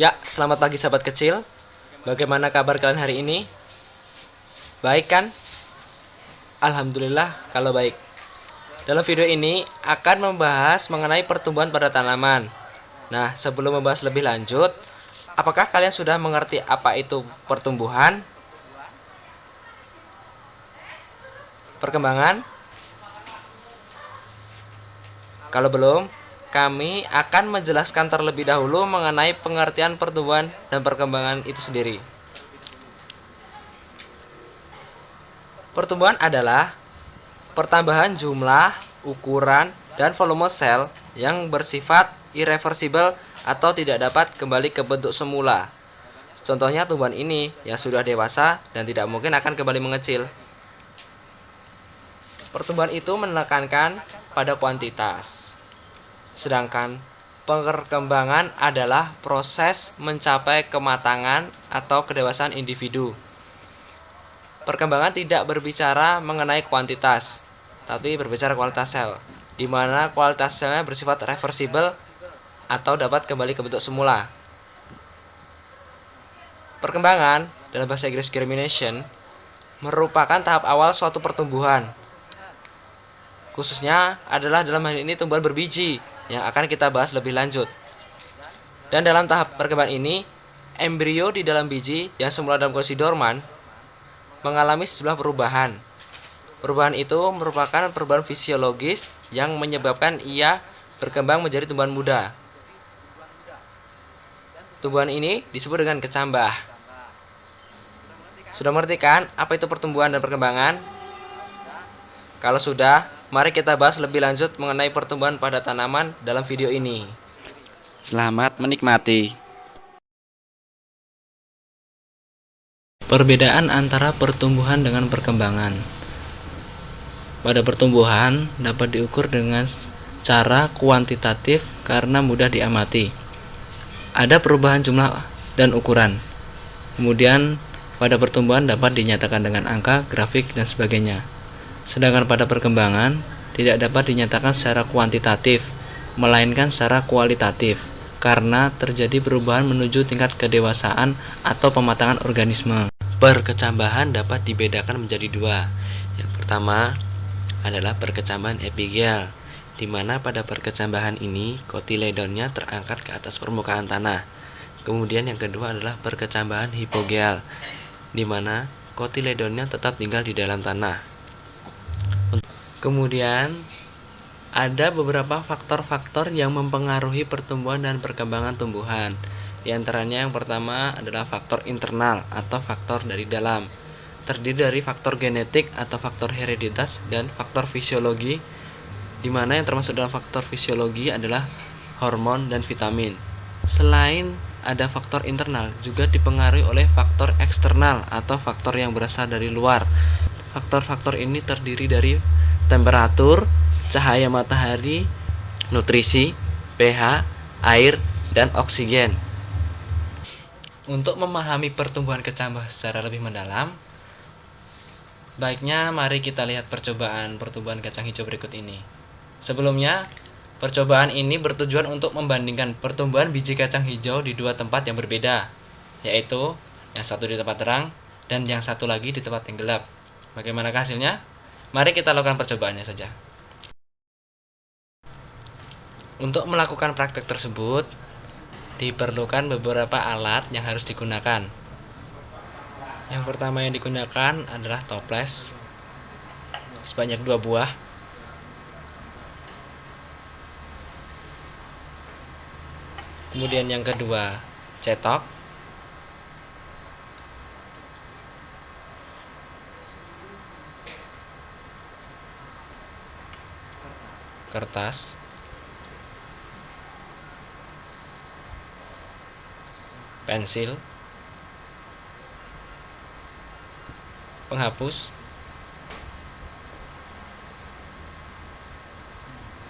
Ya, selamat pagi sahabat kecil. Bagaimana kabar kalian hari ini? Baik kan? Alhamdulillah kalau baik. Dalam video ini akan membahas mengenai pertumbuhan pada tanaman. Nah, sebelum membahas lebih lanjut, apakah kalian sudah mengerti apa itu pertumbuhan, perkembangan? Kalau belum, kami akan menjelaskan terlebih dahulu mengenai pengertian pertumbuhan dan perkembangan itu sendiri. Pertumbuhan adalah pertambahan jumlah, ukuran, dan volume sel yang bersifat irreversibel atau tidak dapat kembali ke bentuk semula. Contohnya tumbuhan ini yang sudah dewasa dan tidak mungkin akan kembali mengecil. Pertumbuhan itu menekankan pada kuantitas. Sedangkan perkembangan adalah proses mencapai kematangan atau kedewasaan individu. Perkembangan tidak berbicara mengenai kuantitas, tapi berbicara kualitas sel, di mana kualitas selnya bersifat reversibel atau dapat kembali ke bentuk semula. Perkembangan, dalam bahasa Inggris germination, merupakan tahap awal suatu pertumbuhan. Khususnya adalah dalam hal ini tumbuhan berbiji yang akan kita bahas lebih lanjut. Dan dalam tahap perkembangan ini, embrio di dalam biji yang semula dalam kondisi dorman mengalami sejumlah perubahan. Perubahan itu merupakan perubahan fisiologis yang menyebabkan ia berkembang menjadi tumbuhan muda. Tumbuhan ini disebut dengan kecambah. Sudah mengerti kan apa itu pertumbuhan dan perkembangan? Kalau sudah, mari kita bahas lebih lanjut mengenai pertumbuhan pada tanaman dalam video ini. Selamat menikmati. Perbedaan antara pertumbuhan dengan perkembangan. Pada pertumbuhan dapat diukur dengan cara kuantitatif karena mudah diamati. Ada perubahan jumlah dan ukuran. Kemudian pada pertumbuhan dapat dinyatakan dengan angka, grafik, dan sebagainya. Sedangkan pada perkembangan tidak dapat dinyatakan secara kuantitatif, melainkan secara kualitatif, karena terjadi perubahan menuju tingkat kedewasaan atau pematangan organisme. Perkecambahan dapat dibedakan menjadi dua. Yang pertama adalah perkecambahan epigel, di mana pada perkecambahan ini kotiledonnya terangkat ke atas permukaan tanah. Kemudian yang kedua adalah perkecambahan hipogel, di mana kotiledonnya tetap tinggal di dalam tanah. Kemudian ada beberapa faktor-faktor yang mempengaruhi pertumbuhan dan perkembangan tumbuhan. Di antaranya yang pertama adalah faktor internal atau faktor dari dalam. Terdiri dari faktor genetik atau faktor hereditas dan faktor fisiologi, di mana yang termasuk dalam faktor fisiologi adalah hormon dan vitamin. Selain ada faktor internal, juga dipengaruhi oleh faktor eksternal atau faktor yang berasal dari luar. Faktor-faktor ini terdiri dari temperatur, cahaya matahari, nutrisi, pH, air, dan oksigen. Untuk memahami pertumbuhan kecambah secara lebih mendalam, baiknya mari kita lihat percobaan pertumbuhan kacang hijau berikut ini. Sebelumnya, percobaan ini bertujuan untuk membandingkan pertumbuhan biji kacang hijau di dua tempat yang berbeda, yaitu yang satu di tempat terang dan yang satu lagi di tempat yang gelap. Bagaimana hasilnya? Mari kita lakukan percobaannya saja. Untuk melakukan praktek tersebut, diperlukan beberapa alat yang harus digunakan. Yang pertama yang digunakan adalah toples sebanyak 2 buah. Kemudian yang kedua, cetok. Kertas. Pensil. Penghapus.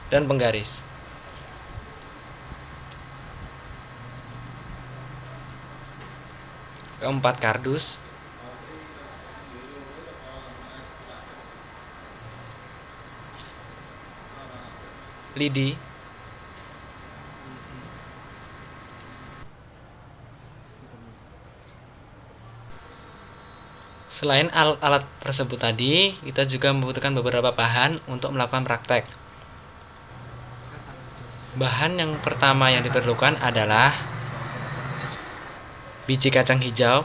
Dan penggaris. Keempat, kardus. Lidi. Selain alat-alat tersebut tadi, kita juga membutuhkan beberapa bahan untuk melakukan praktek. Bahan yang pertama yang diperlukan adalah biji kacang hijau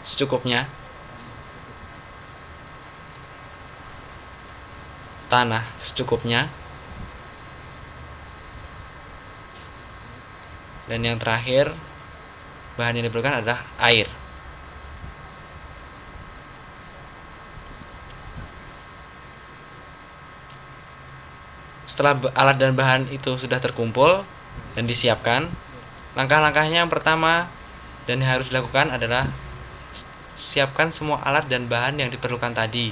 secukupnya, tanah secukupnya, dan yang terakhir bahan yang diperlukan adalah air. Setelah alat dan bahan itu sudah terkumpul dan disiapkan, langkah-langkahnya yang pertama dan yang harus dilakukan adalah siapkan semua alat dan bahan yang diperlukan tadi.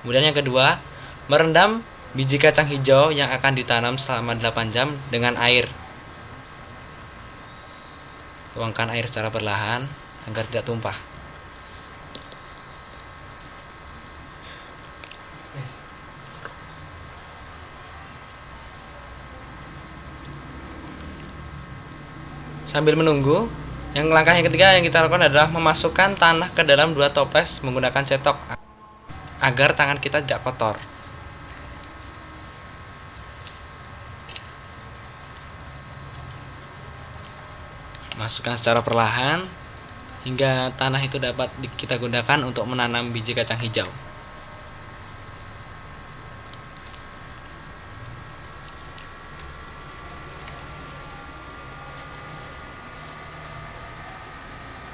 Kemudian yang kedua, merendam biji kacang hijau yang akan ditanam selama 8 jam dengan air. Tuangkan air secara perlahan agar tidak tumpah. Sambil menunggu, langkah yang ketiga yang kita lakukan adalah memasukkan tanah ke dalam 2 toples menggunakan cetok agar tangan kita tidak kotor. Masukkan secara perlahan hingga tanah itu dapat kita gunakan untuk menanam biji kacang hijau.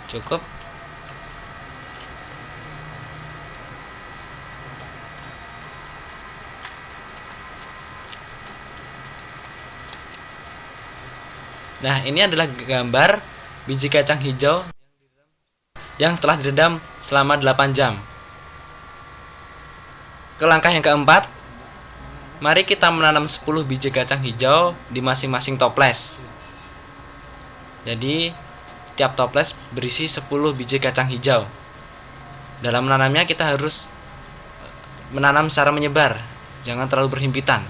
Cukup. Nah, ini adalah gambar biji kacang hijau yang telah direndam selama 8 jam. Ke langkah yang keempat, mari kita menanam 10 biji kacang hijau di masing-masing toples. Jadi, tiap toples berisi 10 biji kacang hijau. Dalam menanamnya kita harus menanam secara menyebar, jangan terlalu berhimpitan.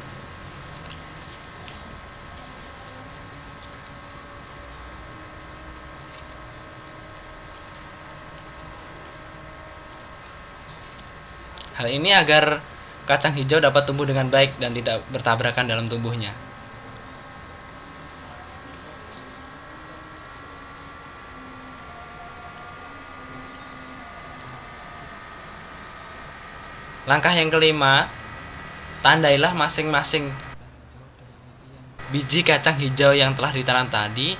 Hal ini agar kacang hijau dapat tumbuh dengan baik dan tidak bertabrakan dalam tumbuhnya. Langkah yang kelima, tandailah masing-masing biji kacang hijau yang telah ditanam tadi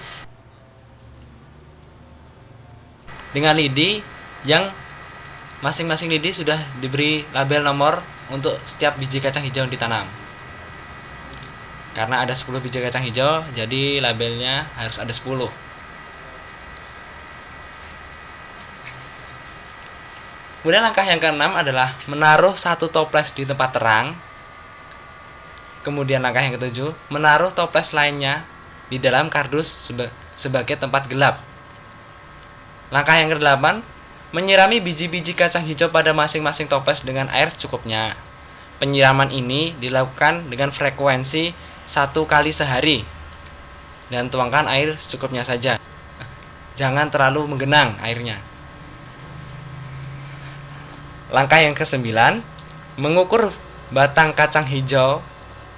dengan lidi yang masing-masing lidi sudah diberi label nomor untuk setiap biji kacang hijau yang ditanam. Karena ada 10 biji kacang hijau, jadi labelnya harus ada 10. Kemudian langkah yang keenam adalah menaruh 1 toples di tempat terang. Kemudian langkah yang ketujuh, menaruh toples lainnya di dalam kardus sebagai tempat gelap. Langkah yang kedelapan, menyirami biji-biji kacang hijau pada masing-masing toples dengan air secukupnya. Penyiraman ini dilakukan dengan frekuensi 1 kali sehari dan tuangkan air secukupnya saja. Jangan terlalu menggenang airnya. Langkah yang kesembilan, mengukur batang kacang hijau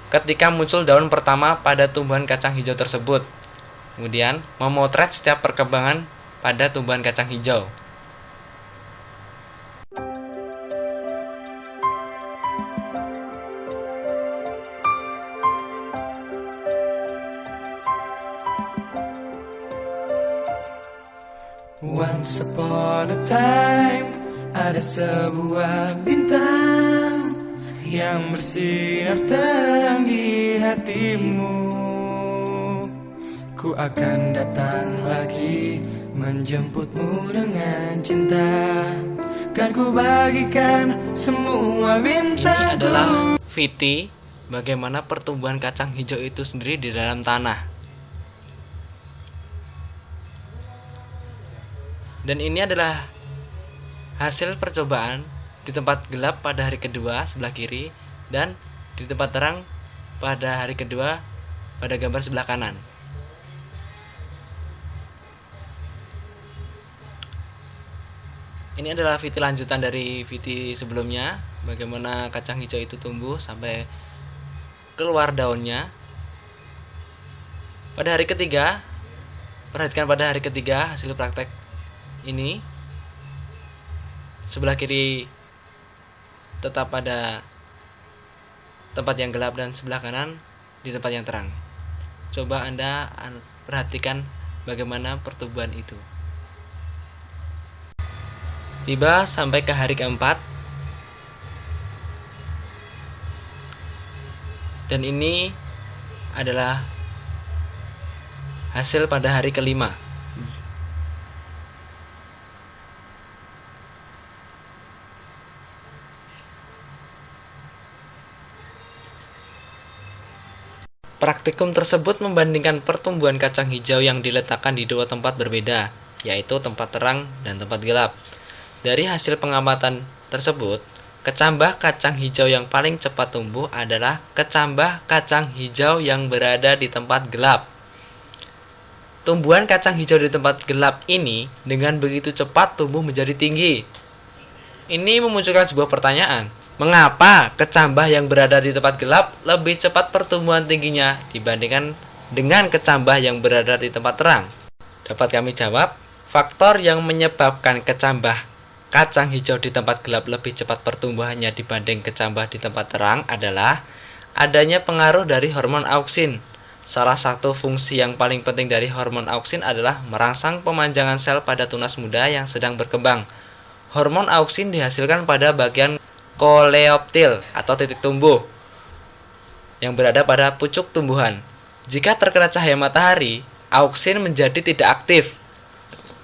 ketika muncul daun pertama pada tumbuhan kacang hijau tersebut. Kemudian, memotret setiap perkembangan pada tumbuhan kacang hijau. Once upon a time, ada sebuah bintang yang bersinar terang di hatimu. Ku akan datang lagi menjemputmu dengan cinta. Kan ku bagikan semua bintangku. Ini adalah VT bagaimana pertumbuhan kacang hijau itu sendiri di dalam tanah. Dan ini adalah hasil percobaan di tempat gelap pada hari kedua sebelah kiri dan di tempat terang pada hari kedua pada gambar sebelah kanan. Ini adalah video lanjutan dari video sebelumnya, bagaimana kacang hijau itu tumbuh sampai keluar daunnya. Pada hari ketiga, perhatikan pada hari ketiga hasil praktek ini. Sebelah kiri tetap pada tempat yang gelap dan sebelah kanan di tempat yang terang. Coba Anda perhatikan bagaimana pertumbuhan itu. Tiba sampai ke hari keempat, dan ini adalah hasil pada hari kelima. Praktikum tersebut membandingkan pertumbuhan kacang hijau yang diletakkan di dua tempat berbeda, yaitu tempat terang dan tempat gelap. Dari hasil pengamatan tersebut, kecambah kacang hijau yang paling cepat tumbuh adalah kecambah kacang hijau yang berada di tempat gelap. Tumbuhan kacang hijau di tempat gelap ini dengan begitu cepat tumbuh menjadi tinggi. Ini memunculkan sebuah pertanyaan. Mengapa kecambah yang berada di tempat gelap lebih cepat pertumbuhan tingginya dibandingkan dengan kecambah yang berada di tempat terang? Dapat kami jawab, faktor yang menyebabkan kecambah kacang hijau di tempat gelap lebih cepat pertumbuhannya dibanding kecambah di tempat terang adalah adanya pengaruh dari hormon auksin. Salah satu fungsi yang paling penting dari hormon auksin adalah merangsang pemanjangan sel pada tunas muda yang sedang berkembang. Hormon auksin dihasilkan pada bagian koleoptil atau titik tumbuh yang berada pada pucuk tumbuhan. Jika terkena cahaya matahari, auksin menjadi tidak aktif.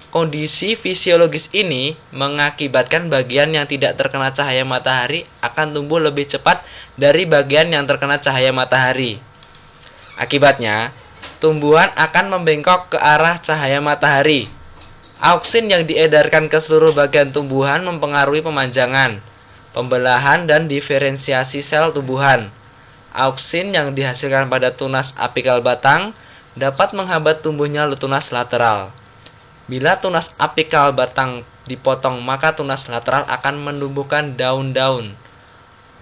Kondisi fisiologis ini mengakibatkan bagian yang tidak terkena cahaya matahari akan tumbuh lebih cepat dari bagian yang terkena cahaya matahari. Akibatnya, tumbuhan akan membengkok ke arah cahaya matahari. Auksin yang diedarkan ke seluruh bagian tumbuhan mempengaruhi pemanjangan, pembelahan dan diferensiasi sel tumbuhan. Auksin yang dihasilkan pada tunas apikal batang dapat menghambat tumbuhnya tunas lateral. Bila tunas apikal batang dipotong, maka tunas lateral akan menumbuhkan daun-daun.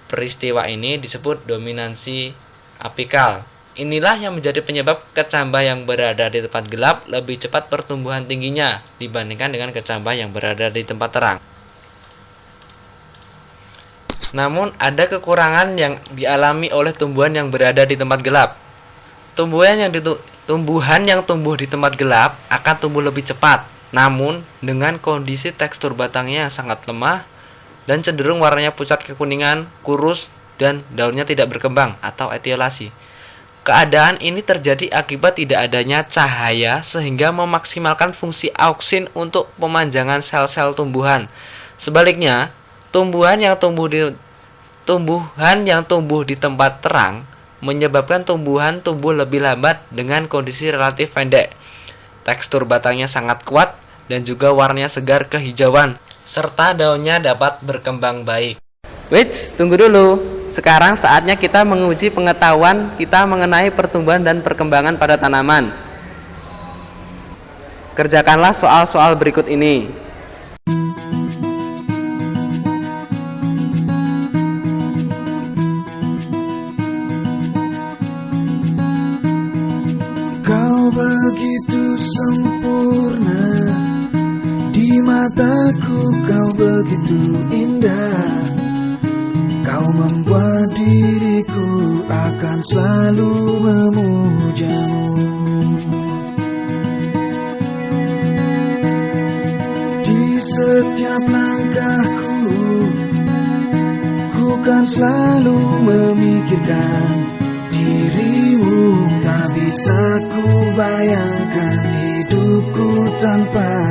Peristiwa ini disebut dominansi apikal. Inilah yang menjadi penyebab kecambah yang berada di tempat gelap lebih cepat pertumbuhan tingginya dibandingkan dengan kecambah yang berada di tempat terang. Namun ada kekurangan yang dialami oleh tumbuhan yang berada di tempat gelap. Tumbuhan yang tumbuh di tempat gelap akan tumbuh lebih cepat, namun dengan kondisi tekstur batangnya yang sangat lemah dan cenderung warnanya pucat kekuningan, kurus, dan daunnya tidak berkembang atau etiolasi. Keadaan ini terjadi akibat tidak adanya cahaya sehingga memaksimalkan fungsi auksin untuk pemanjangan sel-sel tumbuhan. Sebaliknya, tumbuhan yang tumbuh di tempat terang menyebabkan tumbuhan tumbuh lebih lambat dengan kondisi relatif pendek. Tekstur batangnya sangat kuat dan juga warnanya segar kehijauan, serta daunnya dapat berkembang baik. Wits, tunggu dulu. Sekarang saatnya kita menguji pengetahuan kita mengenai pertumbuhan dan perkembangan pada tanaman. Kerjakanlah soal-soal berikut ini. Kau begitu sempurna, di mataku kau begitu indah. Kau membuat diriku akan selalu memujamu. Di setiap langkahku, ku kan selalu memikirkan dirimu. Tak bisa ku bayangkan hidupku tanpa